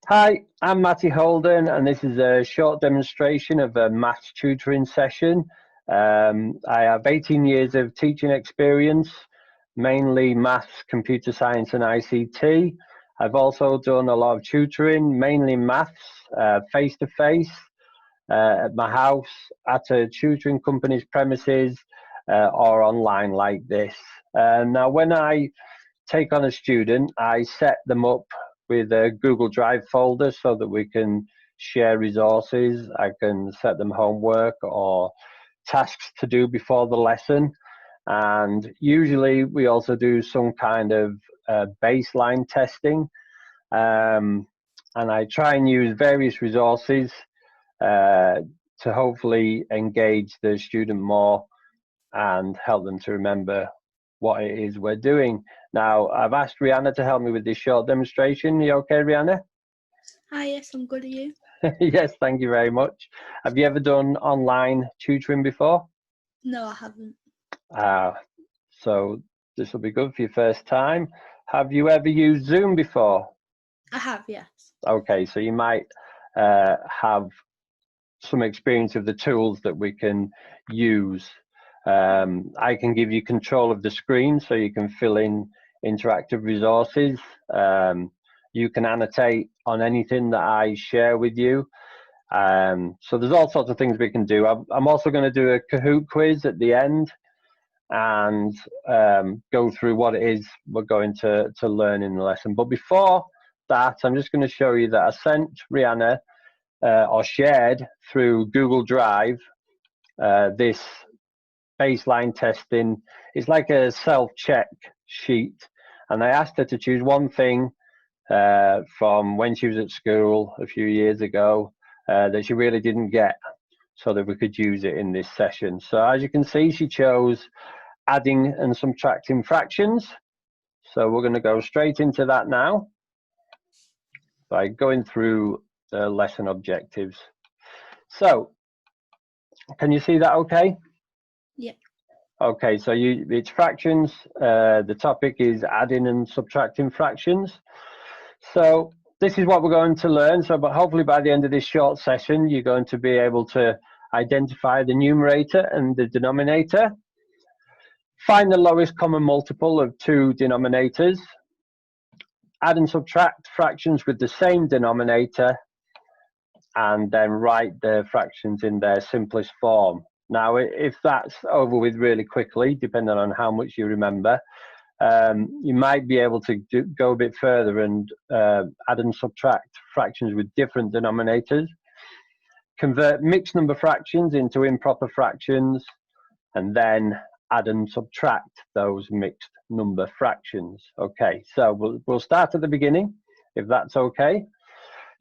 Hi, I'm Matty Holden, and this is a short demonstration of a maths tutoring session. I have 18 years of teaching experience, mainly maths, computer science, and ICT. I've also done a lot of tutoring, mainly maths, face-to-face, at my house, at a tutoring company's premises, or online like this. Now, when I take on a student, I set them up with a Google Drive folder so that we can share resources. I can set them homework or tasks to do before the lesson. And usually we also do some kind of baseline testing. And I try and use various resources to hopefully engage the student more and help them to remember what it is we're doing. Now, I've asked Rihanna to help me with this short demonstration. You okay, Rihanna? Hi, yes, I'm good. Are you? Yes, thank you very much. Have you ever done online tutoring before? No, I haven't. So this will be good for your first time. Have you ever used Zoom before? I have, yes. Okay, so you might have some experience of the tools that we can use. I can give you control of the screen so you can fill in interactive resources. You can annotate on anything that I share with you. So there's all sorts of things we can do. I'm also going to do a Kahoot quiz at the end and go through what it is we're going to learn in the lesson. But before that, I'm just going to show you that I sent Rihanna or shared through Google Drive this baseline testing. It's like a self-check sheet, and I asked her to choose one thing from when she was at school a few years ago that she really didn't get, so that we could use it in this session. So as you can see, she chose adding and subtracting fractions. So we're going to go straight into that now by going through the lesson objectives. So can you see that okay? Yeah. Okay, so it's fractions. The topic is adding and subtracting fractions. So this is what we're going to learn. So, but hopefully by the end of this short session, you're going to be able to identify the numerator and the denominator, find the lowest common multiple of two denominators, add and subtract fractions with the same denominator, and then write the fractions in their simplest form. Now, if that's over with really quickly, depending on how much you remember, you might be able to go a bit further and add and subtract fractions with different denominators, convert mixed number fractions into improper fractions, and then add and subtract those mixed number fractions. Okay, so we'll start at the beginning, if that's okay.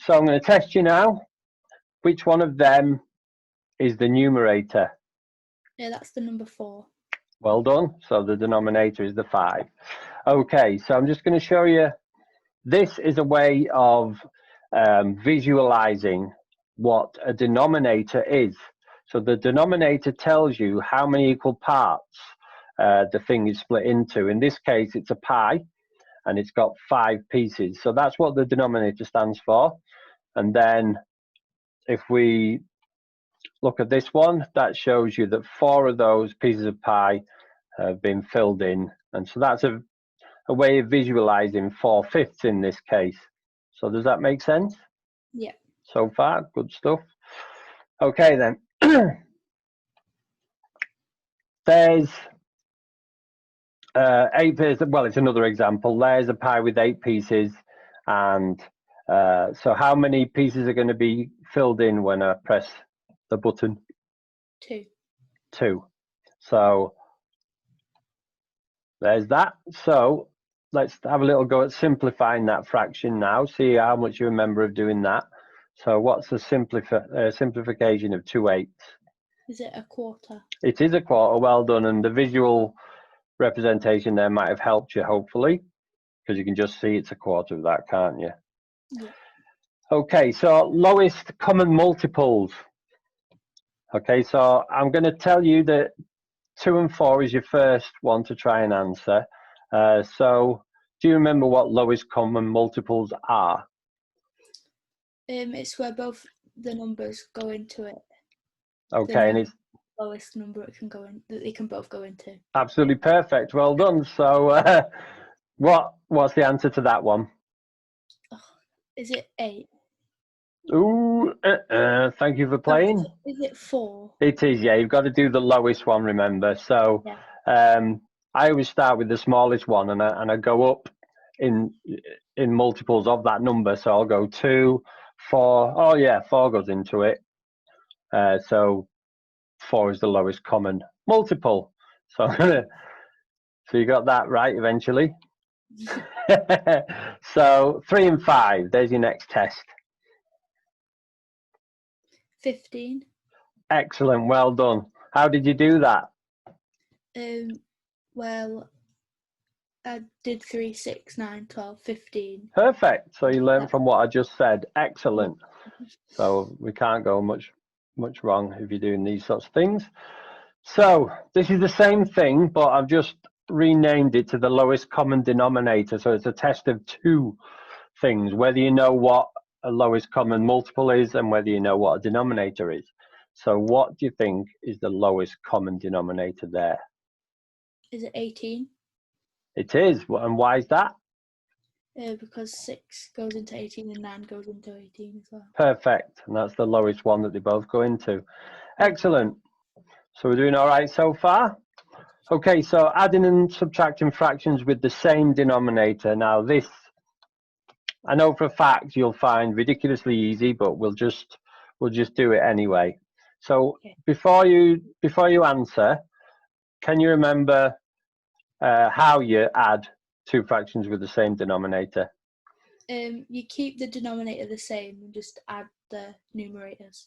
So I'm going to test you now. Which one of them is the numerator? Yeah, that's the number 4. Well done. So the denominator is the 5. Okay, so I'm just going to show you. This is a way of visualizing what a denominator is. So the denominator tells you how many equal parts the thing is split into. In this case, it's a pie, and it's got 5 pieces. So that's what the denominator stands for. And then if we look at this one, that shows you that 4 of those pieces of pie have been filled in. And so that's a way of visualizing 4/5 in this case. So does that make sense? Yeah. So far, good stuff. Okay then. There's 8 pieces. Well, it's another example. There's a pie with 8 pieces. And so how many pieces are going to be filled in when I press the button? 2. 2. So there's that. So let's have a little go at simplifying that fraction now. See how much you remember of doing that. So what's the simplification of 2/8? Is it a quarter? It is a quarter. Well done. And the visual representation there might have helped you, hopefully, because you can just see it's a quarter of that, can't you? Yeah. Okay, so lowest common multiples. Okay, so I'm going to tell you that 2 and 4 is your first one to try and answer. So do you remember what lowest common multiples are? It's where both the numbers go into it. Okay, and it's Lowest number it can go in that they can both go into. absolutely perfect. Well done. So, what's the answer to that one? Oh, is it 8? Ooh, thank you for playing. Is it 4? It is, yeah. You've got to do the lowest one, remember. So, Yeah. I always start with the smallest one, and I go up in multiples of that number. So I'll go 2, 4. Oh yeah, 4 goes into it. So 4 is the lowest common multiple. So, so you got that right eventually. So 3 and 5. There's your next test. 15. Excellent. Well done. How did you do that? Well, I did 3, 6, 9, 12, 15. Perfect. So you learned from what I just said. Excellent. Yeah. So we can't go much wrong if you're doing these sorts of things. So this is the same thing, but I've just renamed it to the lowest common denominator. So it's a test of 2 things, whether you know what a lowest common multiple is and whether you know what a denominator is. So what do you think is the lowest common denominator there? Is it 18? It is. And why is that? Because 6 goes into 18 and 9 goes into 18 as well. Perfect. And that's the lowest one that they both go into. Excellent. So we're doing all right so far. Okay, so adding and subtracting fractions with the same denominator. Now this, I know for a fact you'll find ridiculously easy, but we'll just do it anyway. So Okay. before you answer, can you remember how you add 2 fractions with the same denominator? You keep the denominator the same and just add the numerators.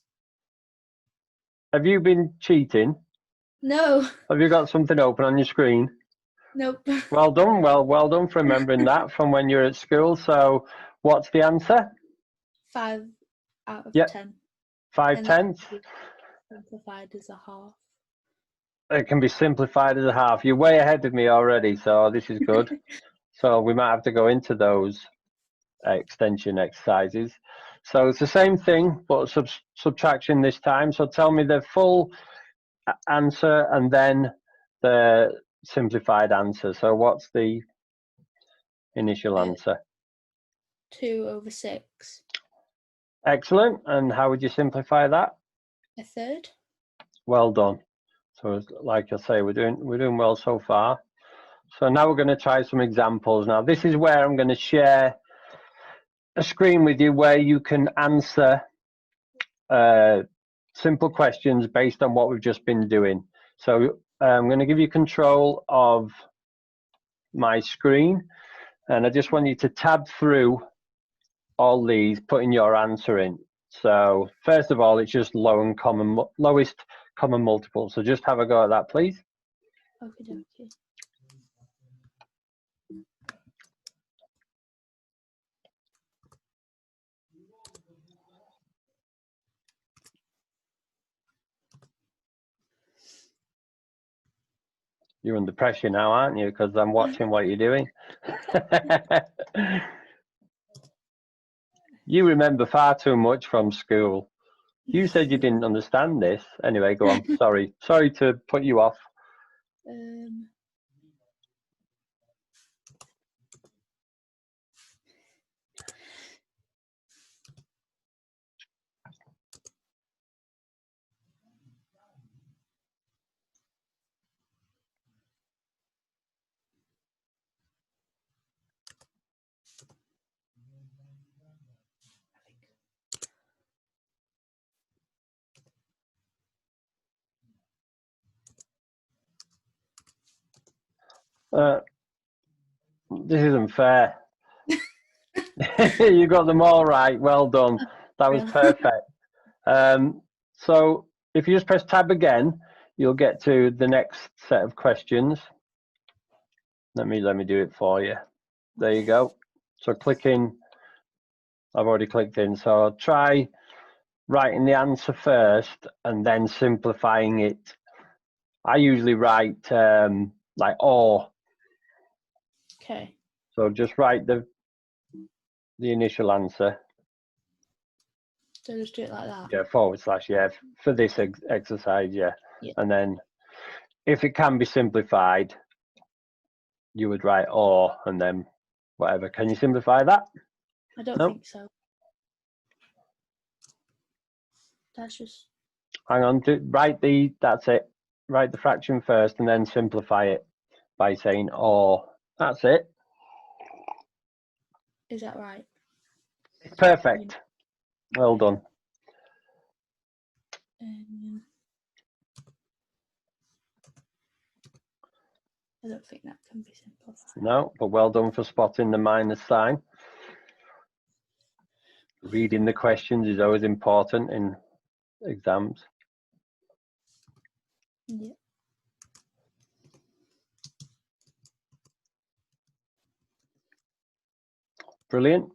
Have you been cheating? No. Have you got something open on your screen? Nope. Well done. Well done for remembering that from when you're at school. So what's the answer? 5 out of Yep. 10. 5 tenths. Simplified as a half. It can be simplified as a half. You're way ahead of me already, so this is good. So we might have to go into those extension exercises. So it's the same thing, but subtraction this time. So tell me the full answer and then the simplified answer. So what's the initial answer? 2 over 6. Excellent. And how would you simplify that? A third. Well done. So like I say, we're doing well so far. So now we're going to try some examples. Now this is where I'm going to share a screen with you where you can answer simple questions based on what we've just been doing. So I'm going to give you control of my screen, and I just want you to tab through all these, putting your answer in. So first of all, it's just lowest common multiple. So just have a go at that, please. Okay. You're under pressure now, aren't you? Because I'm watching what you're doing. You remember far too much from school. You said you didn't understand this. Anyway, go on. Sorry to put you off. This isn't fair. You got them all right. Well done. That was perfect. So if you just press tab again, you'll get to the next set of questions. Let me do it for you. There you go. So click in. I've already clicked in. So I'll try writing the answer first and then simplifying it. I usually write like or. Okay. So just write the initial answer. So just do it like that. Yeah, / yeah, for this exercise, yeah. Yeah. And then if it can be simplified, you would write or and then whatever. Can you simplify that? I don't No? think so. That's just. Hang on, that's it. Write the fraction first and then simplify it by saying or. That's it. Is that right? Perfect. Well done. I don't think that can be simplified. No, but well done for spotting the minus sign. Reading the questions is always important in exams. Yeah. Brilliant.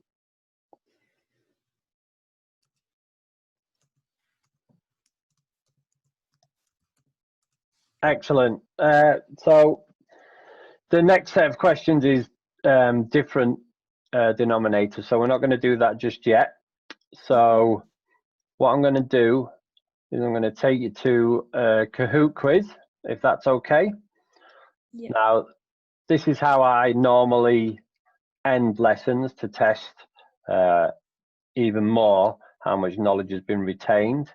Excellent. So the next set of questions is different denominators. So we're not going to do that just yet. So what I'm going to do is I'm going to take you to a Kahoot quiz, if that's okay. Yeah. Now, this is how I normally end lessons to test even more how much knowledge has been retained.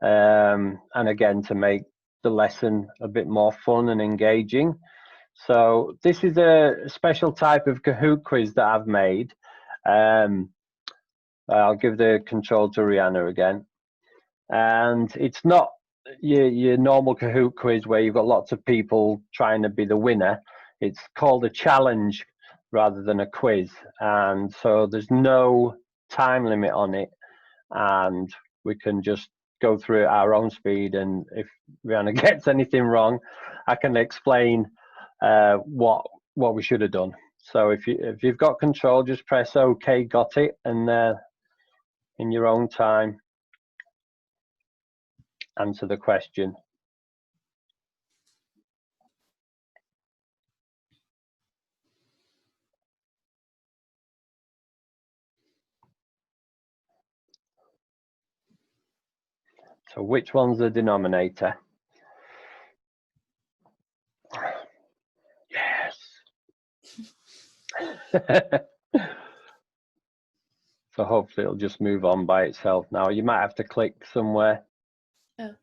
And again, to make the lesson a bit more fun and engaging. So this is a special type of Kahoot quiz that I've made. I'll give the control to Rihanna again. And it's not your normal Kahoot quiz where you've got lots of people trying to be the winner. It's called a challenge rather than a quiz. And so there's no time limit on it. And we can just go through it at our own speed. And if Rihanna gets anything wrong, I can explain what we should have done. So if you've got control, just press OK, got it, and in your own time, answer the question. So which one's the denominator? Yes. So hopefully it'll just move on by itself now. You might have to click somewhere. Oh.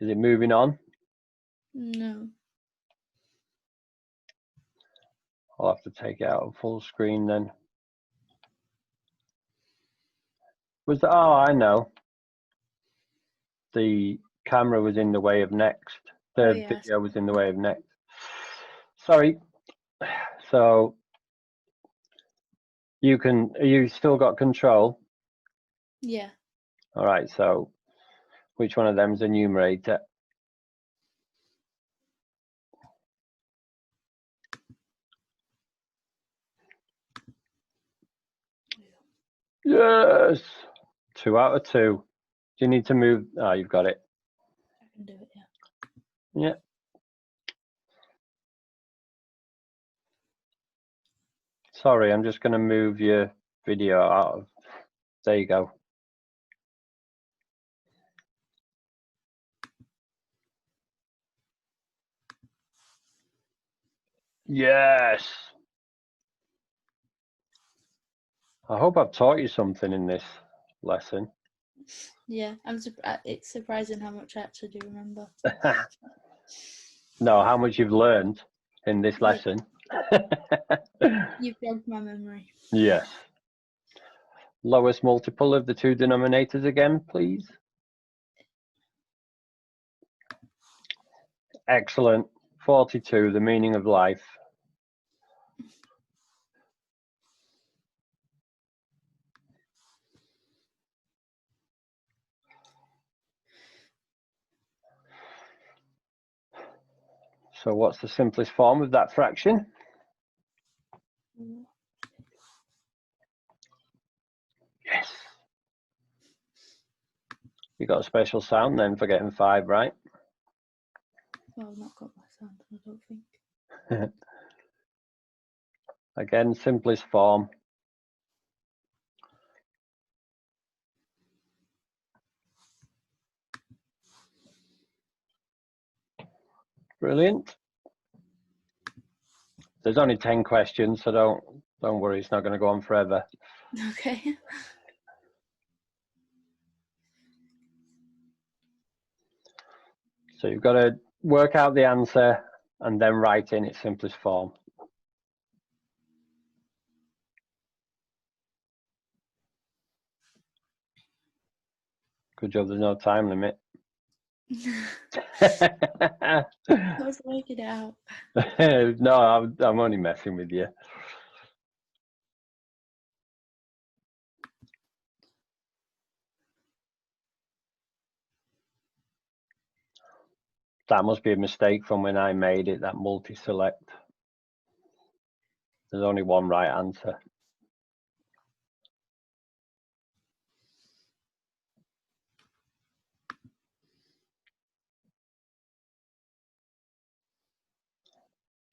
Is it moving on? No. I'll have to take it out of full screen then. Oh, I know. The camera was in the way of next. The video was in the way of next. Sorry. So you still got control? Yeah. All right, so which one of them is a numerator? Yes. 2 out of 2. Do you need to move? Oh, you've got it. I can do it, yeah. Yeah. Sorry, I'm just going to move your video out of. There you go. Yes. I hope I've taught you something in this lesson. Yeah, it's surprising how much I actually do remember. No, how much you've learned in this lesson. You've jogged my memory. Yes. Lowest multiple of the two denominators again, please. Excellent. 42, the meaning of life. So what's the simplest form of that fraction? Yes. You got a special sound then for getting 5 right. Well, I've not got my sound, I don't think. Again, simplest form. Brilliant. There's only 10 questions, so don't worry, it's not going to go on forever. Okay. So you've got to work out the answer and then write in its simplest form. Good job, there's no time limit. I was working it out. No, I'm only messing with you. That must be a mistake from when I made it, that multi-select. There's only one right answer.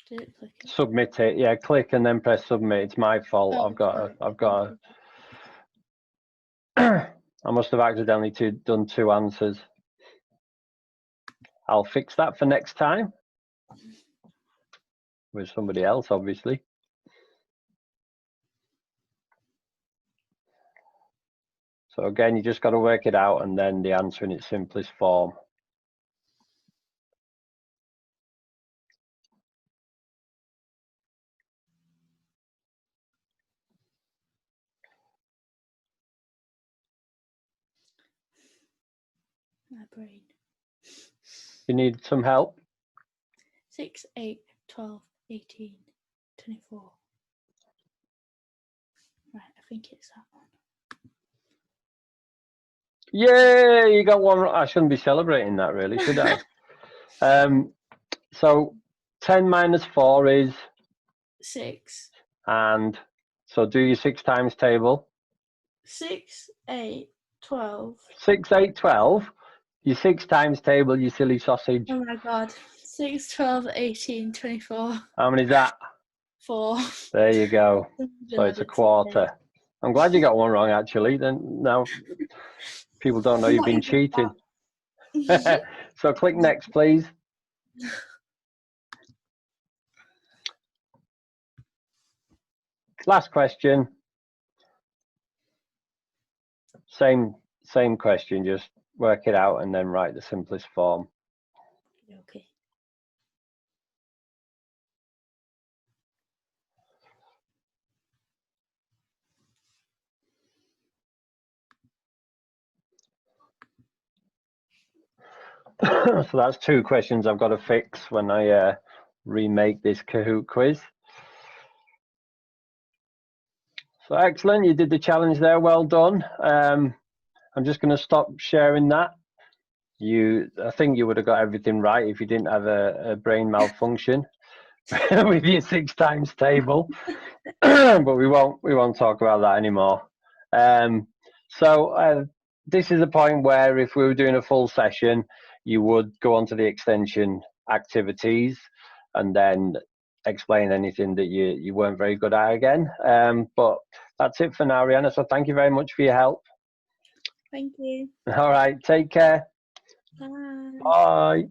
Did it click it? Submit it, yeah, click and then press submit. It's my fault. Oh, I've got I must have accidentally done 2 answers. I'll fix that for next time with somebody else, obviously. So again, you just got to work it out and then the answer in its simplest form. My brain. You need some help? 6, 8, 12, 18, 24. Right, I think it's that one. Yeah, you got one. I shouldn't be celebrating that really, should I? So 10 minus 4 is 6. And so do your 6 times table. 6, 8, 12. 6, 8, 12. Your 6 times table, you silly sausage. Oh my god. 6, 12, 18, 24. How many is that? 4. There you go. So it's a quarter. I'm glad you got one wrong actually. Then now people don't know you've been cheating. So click next, please. Last question. Same question, just work it out and then write the simplest form. Okay. So that's 2 questions I've got to fix when I remake this Kahoot quiz. So excellent, you did the challenge there, well done. I'm just going to stop sharing that. I think you would have got everything right if you didn't have a brain malfunction with your 6 times table, but we won't talk about that anymore. So this is a point where if we were doing a full session, you would go on to the extension activities and then explain anything that you weren't very good at again. But that's it for now, Rihanna. So thank you very much for your help. Thank you. All right, take care. Bye. Bye.